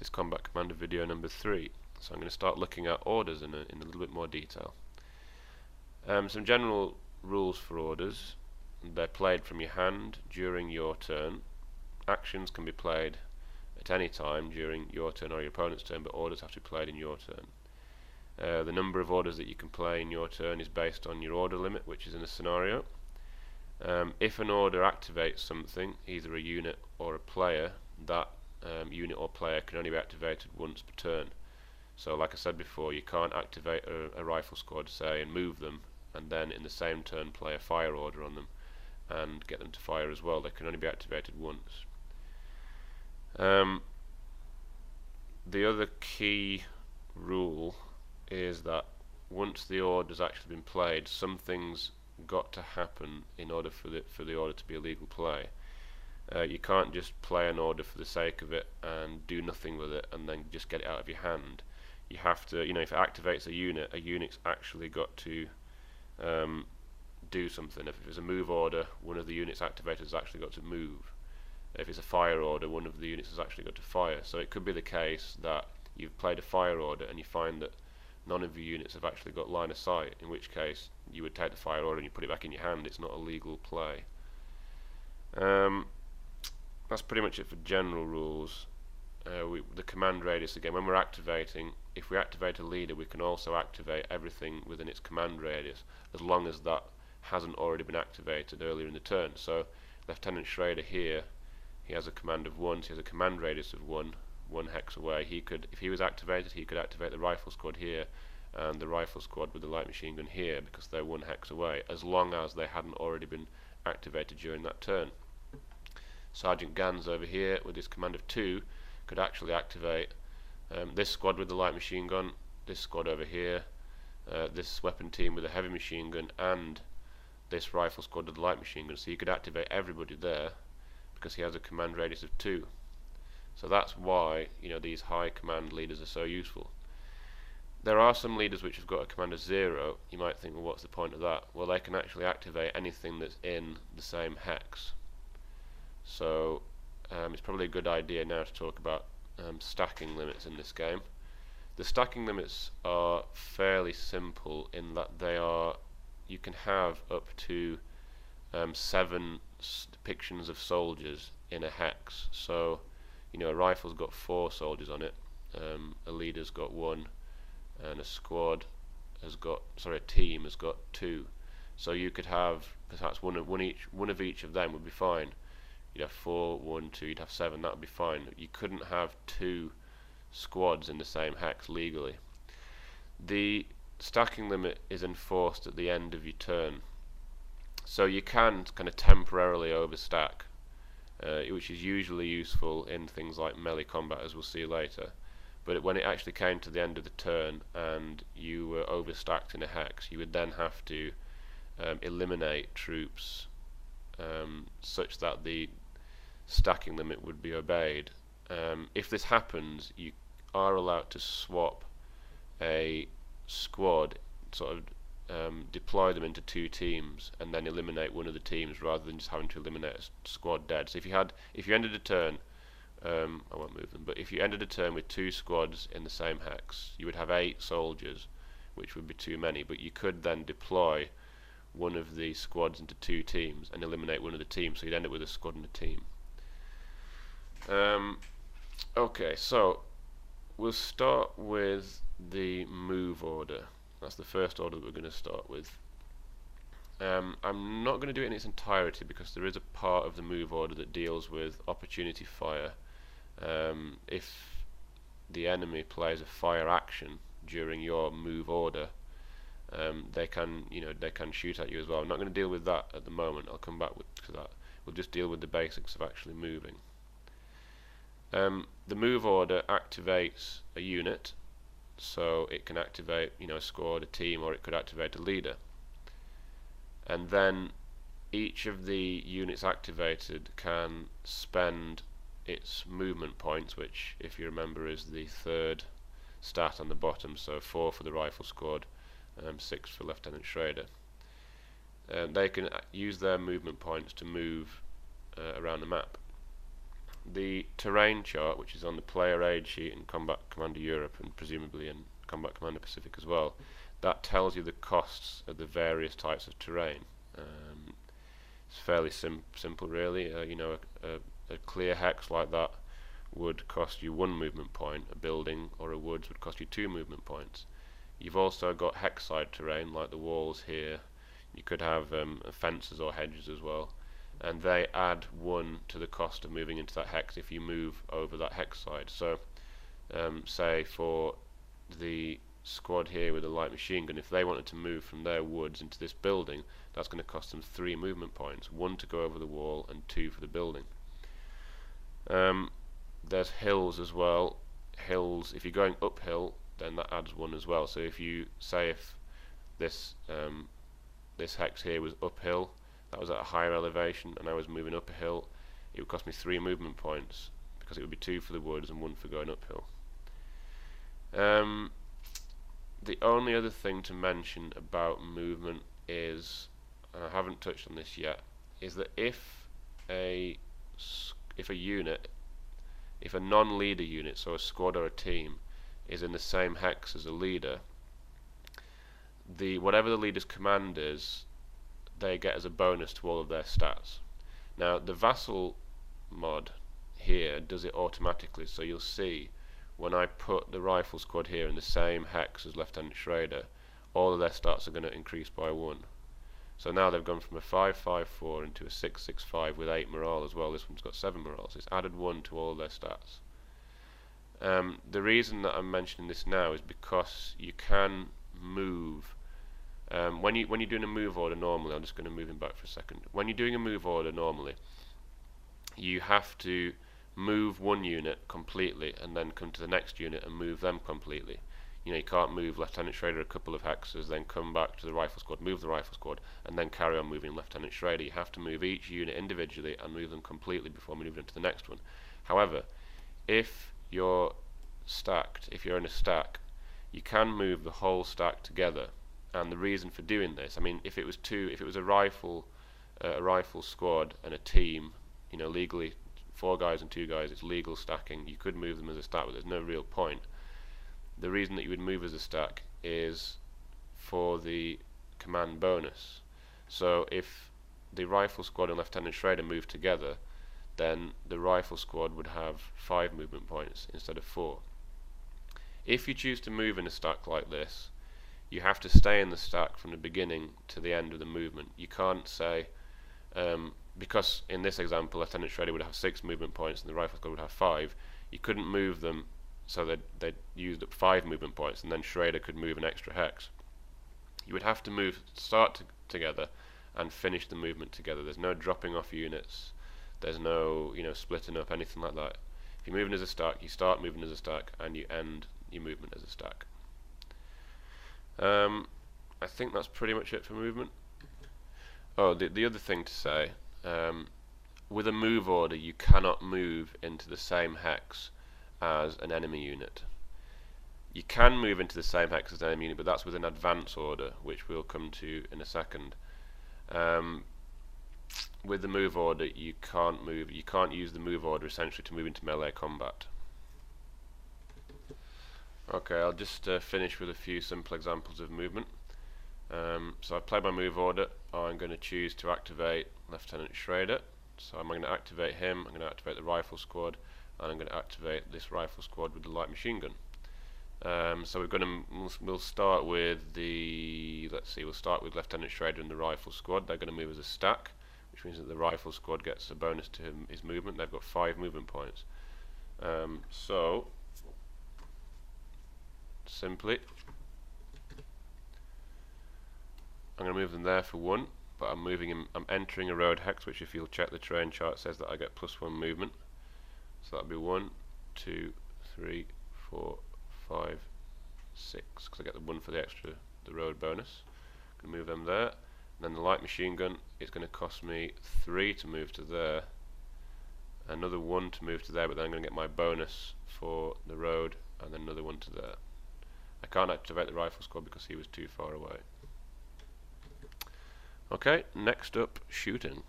This is Combat Commander video number 3. So I'm going to start looking at orders in a little bit more detail. Some general rules for orders. They're played from your hand during your turn. Actions can be played at any time during your turn or your opponent's turn, but orders have to be played in your turn. The number of orders that you can play in your turn is based on your order limit, which is in a scenario. If an order activates something, either a unit or a player, that unit or player can only be activated once per turn. So like I said before, you can't activate a rifle squad, say, and move them, and then in the same turn play a fire order on them and get them to fire as well. They can only be activated once. The other key rule is that once the order's actually been played, something's got to happen in order for the order to be a legal play. You can't just play an order for the sake of it and do nothing with it and then just get it out of your hand. You have to, if it activates a unit's actually got to do something. If it's a move order, one of the units activated has actually got to move. If it's a fire order, one of the units has actually got to fire. So it could be the case that you've played a fire order and you find that none of your units have actually got line of sight, in which case you would take the fire order and you put it back in your hand. It's not a legal play. That's pretty much it for general rules. The command radius again, when we're activating, if we activate a leader, we can also activate everything within its command radius, as long as that hasn't already been activated earlier in the turn. So Lieutenant Schrader here, he has a command of 1, so he has a command radius of 1 hex away. He could, if he was activated, he could activate the rifle squad here and the rifle squad with the light machine gun here, because they're 1 hex away, as long as they hadn't already been activated during that turn. Sergeant Gans over here with his command of 2 could actually activate this squad with the light machine gun, this squad over here, this weapon team with a heavy machine gun, and this rifle squad with the light machine gun. So you could activate everybody there because he has a command radius of 2. So that's why these high command leaders are so useful. There are some leaders which have got a command of 0. You might think, well, what's the point of that? Well, they can actually activate anything that's in the same hex. So it's probably a good idea now to talk about stacking limits in this game. The stacking limits are fairly simple in that you can have up to 7 depictions of soldiers in a hex. So a rifle's got 4 soldiers on it, a leader's got 1, and a team has got 2. So you could have perhaps one of each of them would be fine. You'd have 4, 1, 2, you'd have 7, that would be fine. You couldn't have 2 squads in the same hex legally. The stacking limit is enforced at the end of your turn. So you can kind of temporarily overstack, which is usually useful in things like melee combat, as we'll see later. But when it actually came to the end of the turn and you were overstacked in a hex, you would then have to eliminate troops such that the stacking limit would be obeyed. If this happens, you are allowed to swap a squad, sort of deploy them into 2 teams, and then eliminate one of the teams rather than just having to eliminate a squad dead. So if you ended a turn, I won't move them, but if you ended a turn with 2 squads in the same hex, you would have 8 soldiers, which would be too many. But you could then deploy one of the squads into 2 teams and eliminate one of the teams, so you'd end up with a squad and a team. Okay, so we'll start with the move order. That's the first order that we're going to start with. I'm not going to do it in its entirety because there is a part of the move order that deals with opportunity fire. If the enemy plays a fire action during your move order, they can shoot at you as well. I'm not going to deal with that at the moment. I'll come back to that. We'll just deal with the basics of actually moving. The move order activates a unit, so it can activate a squad, a team, or it could activate a leader. And then each of the units activated can spend its movement points, which, if you remember, is the 3rd stat on the bottom. So 4 for the rifle squad, 6 for Lieutenant Schrader. They can use their movement points to move around the map. the terrain chart, which is on the player aid sheet in Combat Commander Europe and presumably in Combat Commander Pacific as well, that tells you the costs of the various types of terrain. It's fairly simple really. A clear hex like that would cost you 1 movement point. A building or a woods would cost you 2 movement points. You've also got hex side terrain like the walls here. You could have fences or hedges as well, and they add 1 to the cost of moving into that hex if you move over that hex side. So say for the squad here with a light machine gun, if they wanted to move from their woods into this building, that's going to cost them 3 movement points, 1 to go over the wall and 2 for the building. There's hills as well. Hills, if you're going uphill, then that adds 1 as well. So if you say if this this hex here was uphill, that was at a higher elevation, and I was moving up a hill, it would cost me 3 movement points because it would be 2 for the woods and 1 for going uphill. The only other thing to mention about movement is, and I haven't touched on this yet, is that if a non-leader unit, so a squad or a team, is in the same hex as a leader, whatever the leader's command is, they get as a bonus to all of their stats. Now the vassal mod here does it automatically, so you'll see when I put the rifle squad here in the same hex as Lieutenant Schrader, all of their stats are going to increase by 1. So now they've gone from a 5-5-4 into a 6-6-5 with 8 morale as well. This one's got 7 morale, so it's added 1 to all of their stats. The reason that I'm mentioning this now is because you can move when you're doing a move order normally. I'm just going to move him back for a second. When you're doing a move order normally, you have to move one unit completely and then come to the next unit and move them completely. You can't move Lieutenant Schrader a couple of hexes, then come back to the rifle squad, move the rifle squad, and then carry on moving Lieutenant Schrader. You have to move each unit individually and move them completely before moving into the next one. However, if you're stacked, if you're in a stack, you can move the whole stack together. And the reason for doing this, I mean, if it was a rifle squad and a team, legally 4 guys and 2 guys, it's legal stacking. You could move them as a stack, but there's no real point. The reason that you would move as a stack is for the command bonus. So if the rifle squad and Lieutenant Schrader move together, then the rifle squad would have 5 movement points instead of 4. If you choose to move in a stack like this, you have to stay in the stack from the beginning to the end of the movement. You can't say, because in this example Lieutenant Schrader would have 6 movement points and the rifle squad would have 5, you couldn't move them so that they'd used up 5 movement points and then Schrader could move an extra hex. You would have to start together and finish the movement together. There's no dropping off units, there's no splitting up, anything like that. If you're moving as a stack, you start moving as a stack and you end your movement as a stack. I think that's pretty much it for movement. Oh, the other thing to say, with a move order you cannot move into the same hex as an enemy unit. You can move into the same hex as an enemy unit, but that's with an advance order, which we'll come to in a second. With the move order you can't use the move order essentially to move into melee combat. Okay, I'll just finish with a few simple examples of movement. So I've played my move order. I'm going to choose to activate Lieutenant Schrader. So I'm going to activate him, I'm going to activate the rifle squad, and I'm going to activate this rifle squad with the light machine gun. So we'll start with we'll start with Lieutenant Schrader and the rifle squad. They're going to move as a stack, which means that the rifle squad gets a bonus to his movement. They've got 5 movement points. So simply, I'm going to move them there for 1, but I'm entering a road hex, which if you'll check the terrain chart says that I get +1 movement. So that'll be 1, 2, 3, 4, 5, 6, because I get the 1 for the road bonus. I'm going to move them there. And then the light machine gun is going to cost me 3 to move to there, another 1 to move to there, but then I'm going to get my bonus for the road, and then another 1 to there. I can't activate the rifle squad because he was too far away. Okay, next up, shooting.